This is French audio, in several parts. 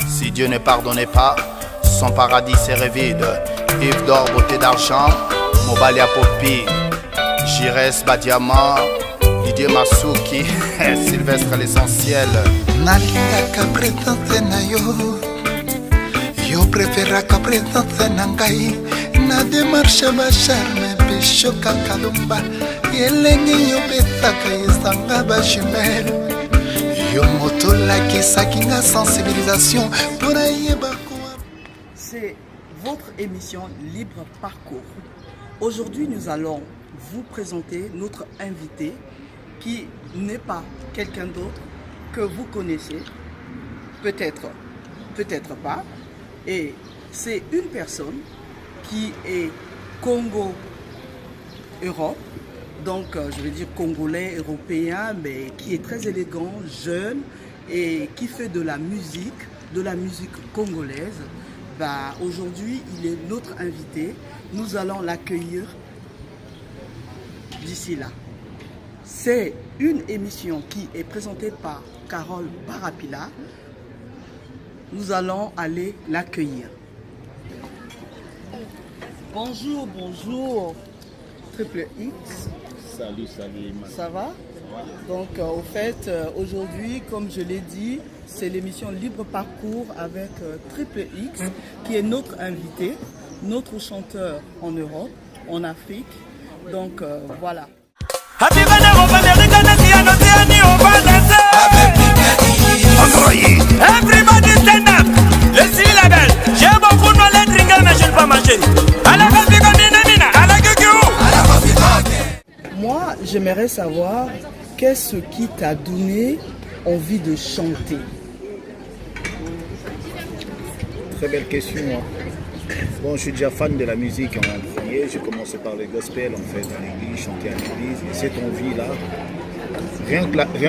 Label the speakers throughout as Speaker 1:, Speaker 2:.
Speaker 1: Si Dieu ne pardonnait pas, son paradis serait vide. Yves d'or, beauté d'argent, Mobalia Popi, Jires Badiama, Didier Masuki, Sylvestre l'essentiel.
Speaker 2: Nalingaka présence na yo, yo préféraka présence na ngai. Na démarche ba charme bishoka kalumba, yelengi yo betaka esanga ba jumelle. Yo moto la kisakinga sensibilisation pour ayeba.
Speaker 3: C'est votre émission Libre Parcours. Aujourd'hui, nous allons vous présenter notre invité qui n'est pas quelqu'un d'autre que vous connaissez, peut-être, peut-être pas. Et c'est une personne qui est Congo-Europe, donc je veux dire congolais, européen, mais qui est très élégant, jeune et qui fait de la musique congolaise. Aujourd'hui, il est notre invité. Nous allons l'accueillir d'ici là. C'est une émission qui est présentée par Carole Barapila. Nous allons aller l'accueillir. Bonjour, bonjour. Triple X.
Speaker 1: Salut, salut.
Speaker 3: Ça va? Donc, au fait, aujourd'hui, comme je l'ai dit, c'est l'émission Libre Parcours avec Triple X, qui est notre invité, notre chanteur en Europe, en Afrique. Donc, voilà.
Speaker 4: Everybody stand up. Let's see la belle. J'ai beaucoup de les drinker, mais je ne pas manger.
Speaker 3: Moi, j'aimerais savoir qu'est-ce qui t'a donné envie de chanter.
Speaker 5: Très belle question. Bon, je suis déjà fan de la musique en premier. J'ai commencé par le gospel en fait, dans l'église, chanter à l'église. Et cette envie-là, rien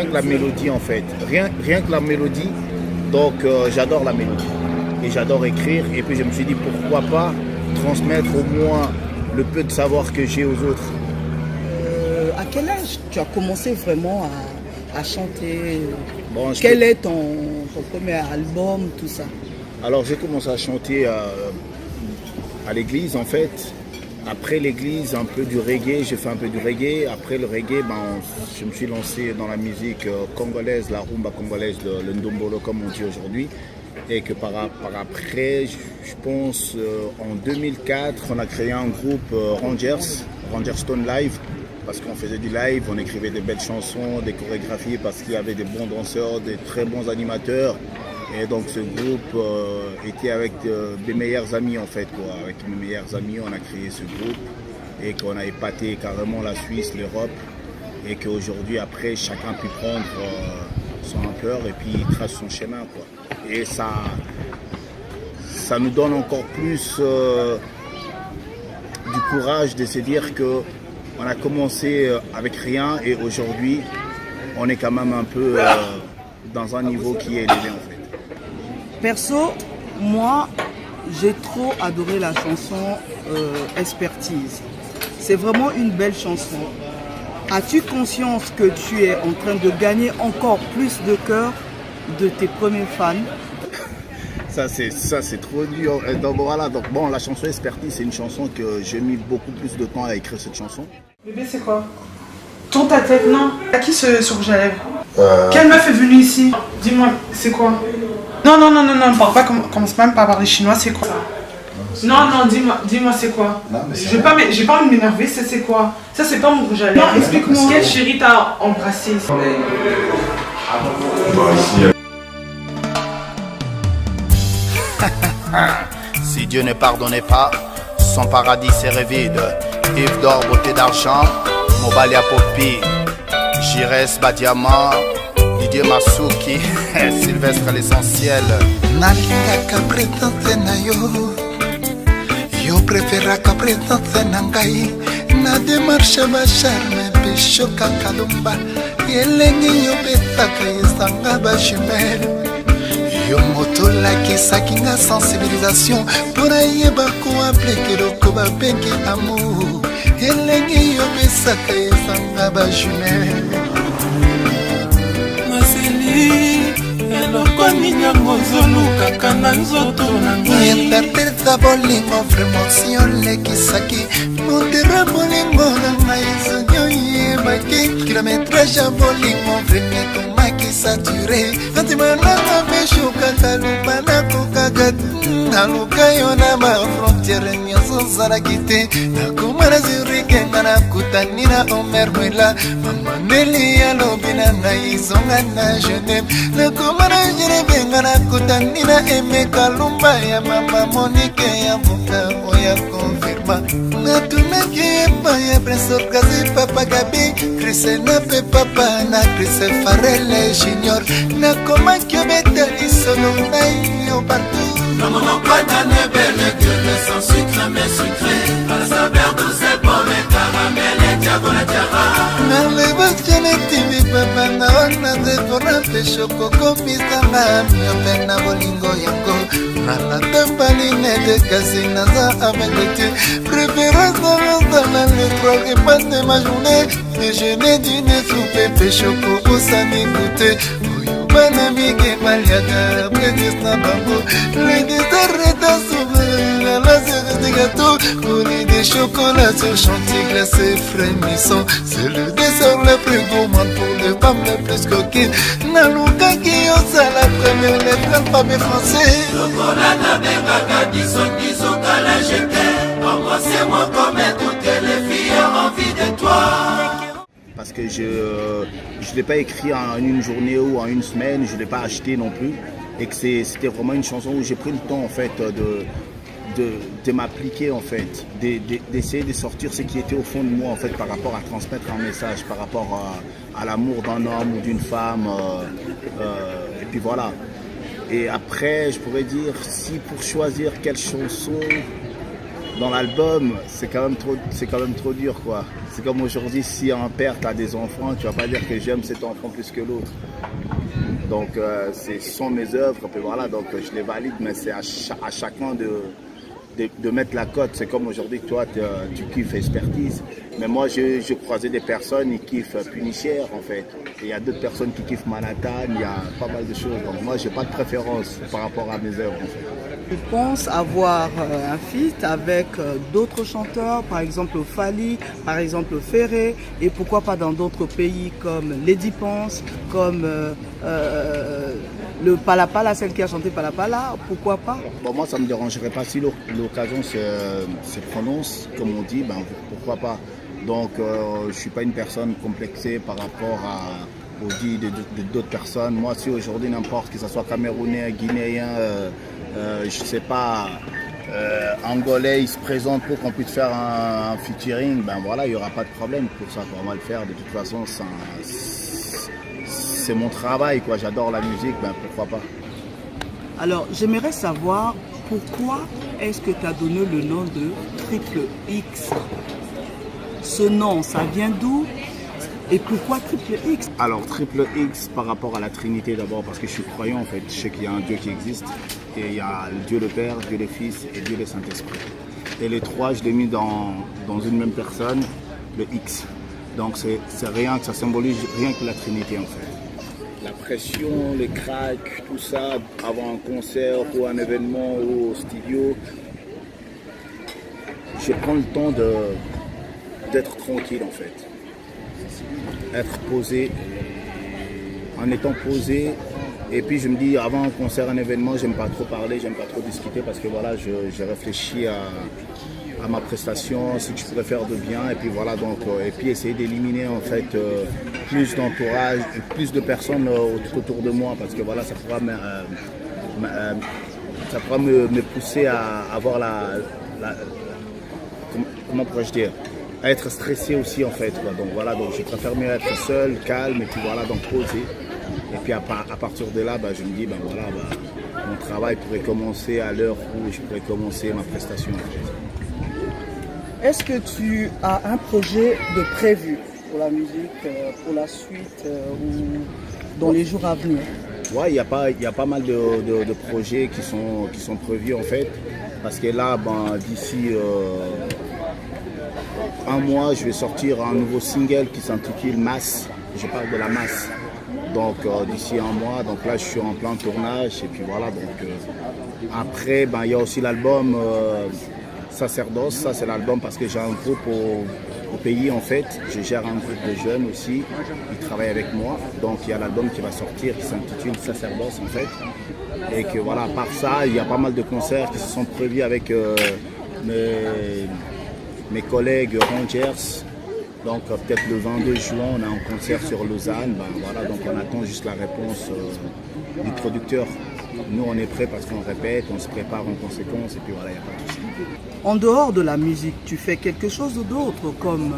Speaker 5: que la mélodie en fait, rien que la mélodie, donc j'adore la mélodie. Et j'adore écrire. Et puis je me suis dit pourquoi pas transmettre au moins le peu de savoir que j'ai aux autres.
Speaker 3: À quel âge tu as commencé vraiment à chanter?
Speaker 5: Bon,
Speaker 3: quel est ton premier album, tout ça?
Speaker 5: Alors j'ai commencé à chanter à l'église en fait. Après l'église, un peu du reggae, j'ai fait un peu du reggae. Après le reggae, je me suis lancé dans la musique congolaise, la rumba congolaise, le ndombolo comme on dit aujourd'hui. Et que par après, je pense en 2004, on a créé un groupe Rangers Stone Live. Parce qu'on faisait du live, on écrivait des belles chansons, des chorégraphies, parce qu'il y avait des bons danseurs, des très bons animateurs. Et donc ce groupe était avec des meilleurs amis en fait. Avec mes meilleurs amis, on a créé ce groupe et qu'on a épaté carrément la Suisse, l'Europe. Et qu'aujourd'hui, après, chacun peut prendre son ampleur et puis trace son chemin, quoi. Et ça nous donne encore plus du courage de se dire que on a commencé avec rien et aujourd'hui, on est quand même un peu dans un niveau qui est élevé en fait.
Speaker 3: Perso, moi, j'ai trop adoré la chanson Expertise. C'est vraiment une belle chanson. As-tu conscience que tu es en train de gagner encore plus de cœur de tes premiers fans?
Speaker 5: Ça c'est trop dur. Donc voilà, bon, la chanson Expertise, c'est une chanson que j'ai mis beaucoup plus de temps à écrire cette chanson.
Speaker 6: Bébé, c'est quoi? Tourne ta tête, non? À qui ce rouge à lèvres? Quelle meuf est venue ici? Dis-moi, c'est quoi? Non, parle pas, commence même pas à parler chinois, c'est quoi? Non, dis-moi c'est quoi? J'ai pas envie de m'énerver, ça c'est quoi? Ça c'est pas mon rouge à lèvres. Non, explique-moi. Quelle chérie t'a embrassé?
Speaker 1: Si Dieu ne pardonnait pas, son paradis serait vide. Yves d'or, beauté d'argent, Mobalia Popi, Jires Badiama, Didier Masuki, Sylvestre l'essentiel.
Speaker 2: Nalingaka présence na yo, yo préféraka présence na ngai. Na démarche ba charme bishoka kalumba, yelengi yo betaka esanga ba jumelle. Yo moto la kisakinga sensibilisation pour ayeba ko appliquer loko ba bengi amour. Yelengi yo besaka esanga ba jumelle.
Speaker 7: Maseli eloko nini
Speaker 2: ntango ozolukaka na nzoto na ngai interpreta bolingo vraiment si olekisaki mondira bolingo na ngai soki oyebaki kilometrage ya bolingo vraiment etomaki sature antimananga meshukaka luba nakokaka naluka yo na bafrontiere nyonso ozalaki te nakoma na zurike nga nakutani na omerwela mamaneli alobi na ngai zonga na geneve nakoma na geneve nga nakutani na emeka lumba ya mama monike ya mboka oya konfirma natunaki epai ya prince orgazi papa gabi krisena mpe papa na krise farele junior nakomaki obeteli solo nai yo partout.
Speaker 7: Comme on pas d'un belle gueule sans sucre mais sucré. À la saveur de ces pommes et caramel et diagonale tiara.
Speaker 2: Nale bachane TV papa na ona de korape shoko komisanga miope na bolingo yango. Nala tembaline de casina za avec tu. Préférence dans la lettre et pas de ma journée. Déjeuner, dîner, souper, péchoco, pour s'en écouter. Banamike maliaka prédis na bango les arrêta souvent la série de gâteaux coulis de chocolat sur chantier glacé frémissant c'est le dessert le plus gourmand pour les femmes les plus coquines naluka qui osa la première lettre alphabet français
Speaker 7: chocolat avec gaga disons qu'à la jeter embrassez-moi comme toutes les filles ont envie de toi.
Speaker 5: Parce que je ne l'ai pas écrit en une journée ou en une semaine, je ne l'ai pas acheté non plus. Et que c'était vraiment une chanson où j'ai pris le temps en fait de m'appliquer en fait, d'essayer de sortir ce qui était au fond de moi en fait par rapport à transmettre un message, par rapport à l'amour d'un homme ou d'une femme. Et puis voilà. Et après, je pourrais dire, si pour choisir quelle chanson dans l'album, c'est quand même trop dur quoi. C'est comme aujourd'hui, si un père t'as des enfants, tu vas pas dire que j'aime cet enfant plus que l'autre. Donc ce sont mes œuvres, puis voilà, donc je les valide, mais c'est à chacun de mettre la cote. C'est comme aujourd'hui, toi tu kiffes Expertise, mais moi je croisais des personnes qui kiffent Punichère en fait. Et il y a d'autres personnes qui kiffent Manhattan, il y a pas mal de choses. Donc moi j'ai pas de préférence par rapport à mes œuvres en fait.
Speaker 3: Je pense avoir un feat avec d'autres chanteurs, par exemple Fally, par exemple Ferré, et pourquoi pas dans d'autres pays comme Lady Ponce, comme le Palapala, celle qui a chanté Palapala, pourquoi pas?
Speaker 5: Bon, moi ça ne me dérangerait pas si l'occasion se prononce, comme on dit, ben, pourquoi pas. Donc je ne suis pas une personne complexée par rapport aux dits d'autres personnes. Moi si aujourd'hui n'importe que ce soit camerounais, guinéen, je sais pas, angolais, il se présente pour qu'on puisse faire un featuring, ben voilà, il n'y aura pas de problème pour ça, on va le faire. De toute façon, c'est mon travail, quoi. J'adore la musique, ben pourquoi pas.
Speaker 3: Alors, j'aimerais savoir pourquoi est-ce que tu as donné le nom de Triple X? Ce nom, ça vient d'où? Et pourquoi Triple X?
Speaker 5: Alors Triple X par rapport à la Trinité d'abord, parce que je suis croyant en fait, je sais qu'il y a un Dieu qui existe, et il y a Dieu le Père, Dieu le Fils et Dieu le Saint-Esprit. Et les trois, je les ai mis dans une même personne, le X. Donc c'est rien que ça symbolise, rien que la Trinité en fait. La pression, les cracks, tout ça, avant un concert ou un événement ou au studio, je prends le temps d'être tranquille en fait. Être posé, en étant posé, et puis je me dis avant un concert, un événement, j'aime pas trop parler, j'aime pas trop discuter parce que voilà, je réfléchis à ma prestation, ce que je pourrais faire de bien, et puis voilà, donc et puis essayer d'éliminer en fait plus d'entourage, plus de personnes autour de moi, parce que voilà, ça pourra me pousser à avoir comment pourrais-je dire, à être stressé aussi en fait quoi. Donc voilà, donc je préfère mieux être seul, calme, et puis voilà, donc posé. Et puis à partir de là, bah, je me dis ben voilà, bah, mon travail pourrait commencer à l'heure où je pourrais commencer ma prestation en fait.
Speaker 3: Est-ce que tu as un projet de prévu pour la musique, pour la suite ou dans les jours à venir?
Speaker 5: Ouais, il y a pas mal de projets qui sont prévus en fait, parce que là, ben, d'ici un mois, je vais sortir un nouveau single qui s'intitule Masse. Je parle de la masse. Donc d'ici un mois, donc là je suis en plein tournage et puis voilà. Donc après, il y a aussi l'album Sacerdoce. Ça c'est l'album parce que j'ai un groupe au pays en fait. Je gère un groupe de jeunes aussi. Ils travaillent avec moi. Donc il y a l'album qui va sortir qui s'intitule Sacerdoce en fait. Et que voilà, à part ça, il y a pas mal de concerts qui se sont prévus avec mes collègues Rangers. Donc peut-être le 22 juin, on a un concert sur Lausanne. Voilà, donc on attend juste la réponse du producteur. Nous, on est prêts parce qu'on répète, on se prépare en conséquence et puis voilà, il n'y a pas de souci.
Speaker 3: En dehors de la musique, tu fais quelque chose d'autre comme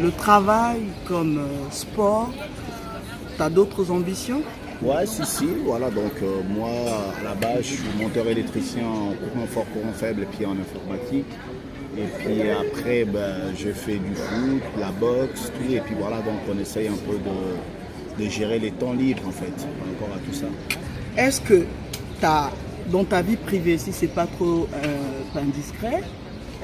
Speaker 3: le travail, comme sport. Tu as d'autres ambitions?
Speaker 5: Ouais, si, voilà, donc moi, à la base, je suis monteur électricien en courant fort, courant faible et puis en informatique. Et puis après, je fais du foot, la boxe, tout. Et puis voilà, donc on essaye un peu de gérer les temps libres en fait, par rapport à tout ça.
Speaker 3: Est-ce que dans ta vie privée, si c'est pas trop indiscret,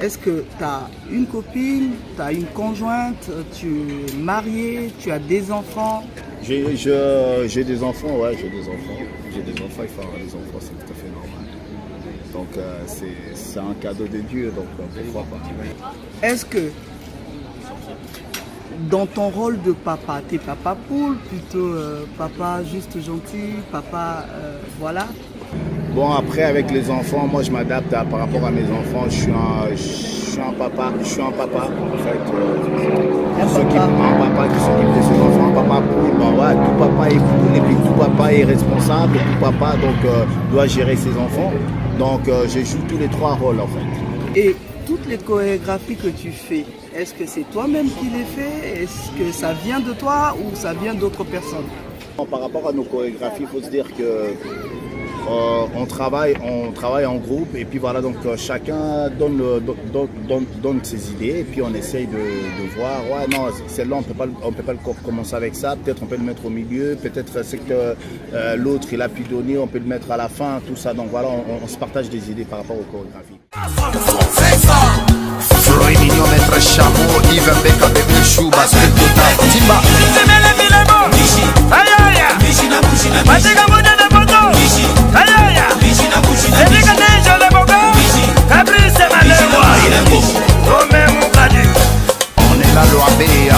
Speaker 3: est-ce que tu as une copine, tu as une conjointe, tu es marié, tu as des enfants?
Speaker 5: J'ai des enfants, ouais, j'ai des enfants. J'ai des enfants, il faut avoir des enfants, c'est tout à fait normal. Donc c'est un cadeau de Dieu, donc pourquoi pas.
Speaker 3: Est-ce que dans ton rôle de papa, t'es papa poule, plutôt papa juste gentil, papa voilà?
Speaker 5: Bon, après avec les enfants, moi je m'adapte par rapport à mes enfants, je suis un papa en fait. Un papa qui s'occupe de ses enfants, un papa poule, ouais, tout papa est poule et puis tout papa est responsable, tout papa donc doit gérer ses enfants. Donc je joue tous les trois rôles en fait.
Speaker 3: Et toutes les chorégraphies que tu fais, est-ce que c'est toi-même qui les fais? Est-ce que ça vient de toi ou ça vient d'autres personnes?
Speaker 5: Par rapport à nos chorégraphies, il faut se dire que on travaille en groupe et puis voilà, donc chacun donne ses idées et puis on essaye de voir, ouais non, celle-là on peut pas commencer avec ça, peut-être on peut le mettre au milieu, peut-être c'est que l'autre il a pu donner, on peut le mettre à la fin, tout ça, donc voilà, on se partage des idées par rapport aux chorégraphies.
Speaker 1: Floyd Mignon, Maître Chameau, Yves Mbeka, Bébé Chou, Basket Total, Timba. On est là, l'Oabéa.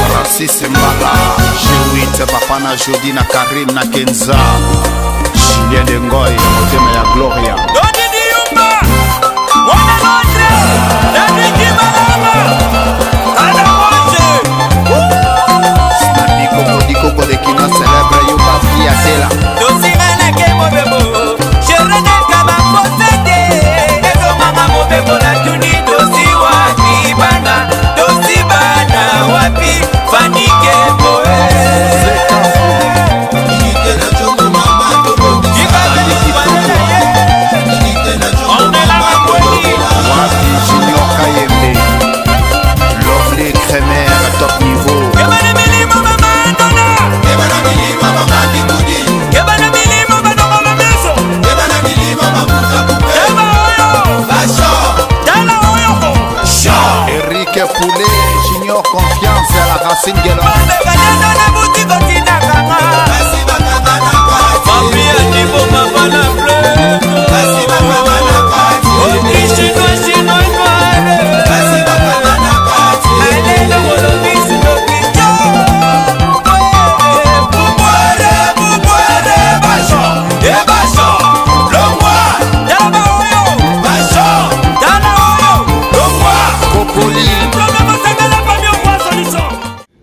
Speaker 1: Francis Mbala, G8, Papa na Jodi na Karim na Kenza, Julien de Ngoy, Motema ya Gloria.
Speaker 4: Dodi Diumba, Wana Notre, Dodi Malama, Ana Moche.
Speaker 1: Snabi Koko de Kina célèbre Yoka Fiatela.
Speaker 4: Dosimene ke mobebo, Sherene kaba posete, Ezo mama mobebo la tuni dosi wapi bana, dosi bana wapi, fanike boe.
Speaker 1: Lovely crémaire top niveau. Eric Poulet, Junior Confiance à la racine de l'homme.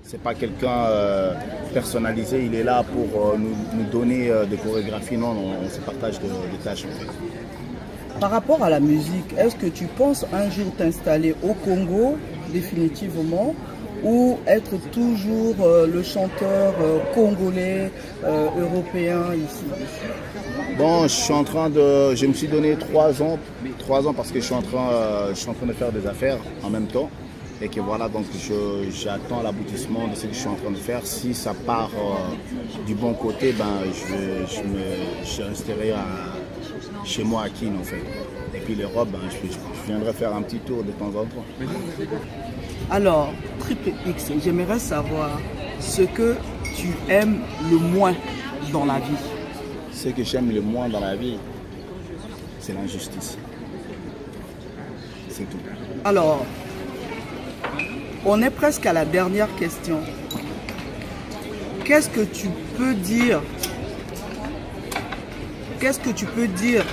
Speaker 5: C'est pas quelqu'un personnalisé, il est là pour nous donner des chorégraphies, non, on se partage des tâches en fait.
Speaker 3: Par rapport à la musique, est-ce que tu penses un jour t'installer au Congo définitivement ou être toujours le chanteur congolais, européen ici?
Speaker 5: Bon, je me suis donné 3 ans parce que je suis en train de faire des affaires en même temps. Et que voilà, donc j'attends l'aboutissement de ce que je suis en train de faire. Si ça part du bon côté, ben, je resterai chez moi à Kin en fait. Et puis l'Europe, ben, je viendrai faire un petit tour de temps en temps.
Speaker 3: Alors, Triple X, j'aimerais savoir ce que tu aimes le moins dans la vie.
Speaker 5: Ce que j'aime le moins dans la vie, c'est l'injustice. C'est tout.
Speaker 3: Alors, on est presque à la dernière question. Qu'est-ce que tu peux dire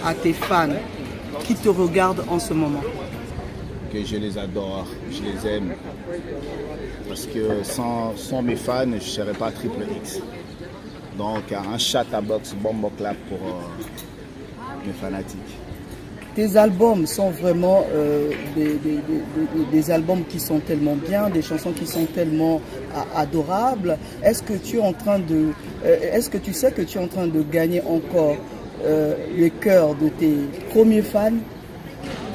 Speaker 3: à tes fans qui te regardent en ce moment?
Speaker 5: Que je les adore, je les aime. Parce que sans mes fans, je ne serais pas Triple X. Donc un chatterbox bombo clap pour mes fanatiques.
Speaker 3: Tes albums sont vraiment des albums qui sont tellement bien, des chansons qui sont tellement adorables. Est-ce que tu sais que tu es en train de gagner encore le cœur de tes premiers fans?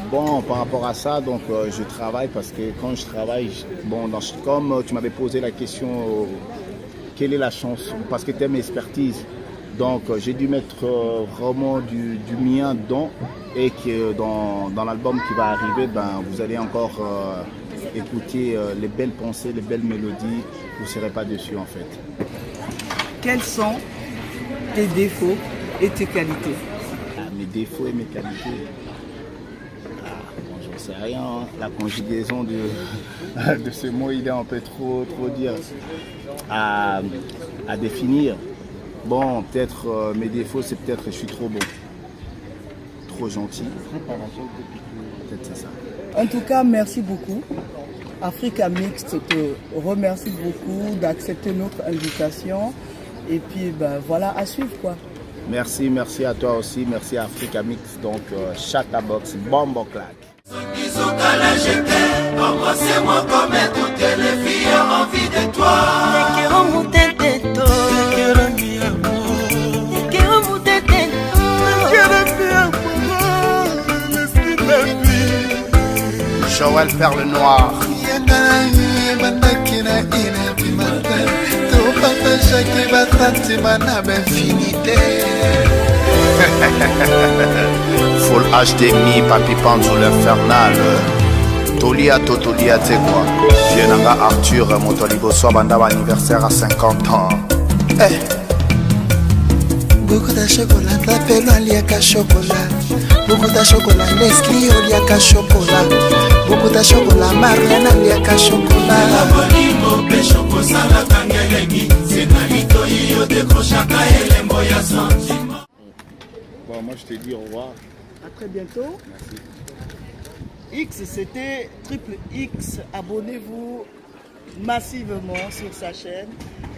Speaker 5: Bon, par rapport à ça, donc je travaille parce que quand je travaille, comme tu m'avais posé la question, quelle est la chanson, parce que tu aimes l'expertise. Donc j'ai dû mettre vraiment du mien dedans et que dans l'album qui va arriver, ben, vous allez encore écouter les belles pensées, les belles mélodies, vous ne serez pas déçus en fait.
Speaker 3: Quels sont tes défauts et tes qualités?
Speaker 5: Mes défauts et mes qualités, bon, j'en sais rien, hein. La conjugaison de ce mot, il est un peu trop dire à définir. Bon, peut-être mes défauts, c'est peut-être que je suis trop bon, trop gentil. Peut-être c'est ça.
Speaker 3: En tout cas, merci beaucoup. Africa Mixte te remercie beaucoup d'accepter notre invitation. Et puis, ben, voilà, à suivre quoi.
Speaker 5: Merci à toi aussi. Merci à Africa Mixte. Donc, Chatterbox, Bombo Clack.
Speaker 7: Embrassez-moi comme toutes les filles ont envie de toi.
Speaker 1: Joël Perle Noire. Full HDMI, Papi Panzo l'infernal. Tolia Totolia, tu sais quoi. Vienanga Arthur, Motolibo Sobanda anniversaire à 50 ans. Hey.
Speaker 2: Beaucoup de chocolat, t'appelles Aliaka chocolat. Beaucoup de chocolat, Nesquik Aliaka chocolat. Beaucoup de chocolat, Marianne Aliaka chocolat.
Speaker 5: Bon, moi je te dis au revoir.
Speaker 3: À très bientôt.
Speaker 5: Merci.
Speaker 3: X, c'était Triple X. Abonnez-vous massivement sur sa chaîne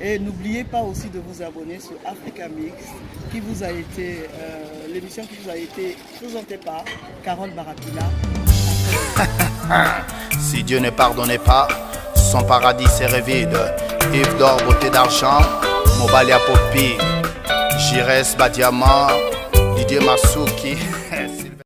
Speaker 3: et n'oubliez pas aussi de vous abonner sur Africa Mixte qui vous a été l'émission qui vous a été présentée par Carole Barapila.
Speaker 1: Si Dieu ne pardonnait pas, son paradis serait vide. Yves d'or, beauté d'argent, Mobalia Popi, Jires Badiama, Didier Masuki.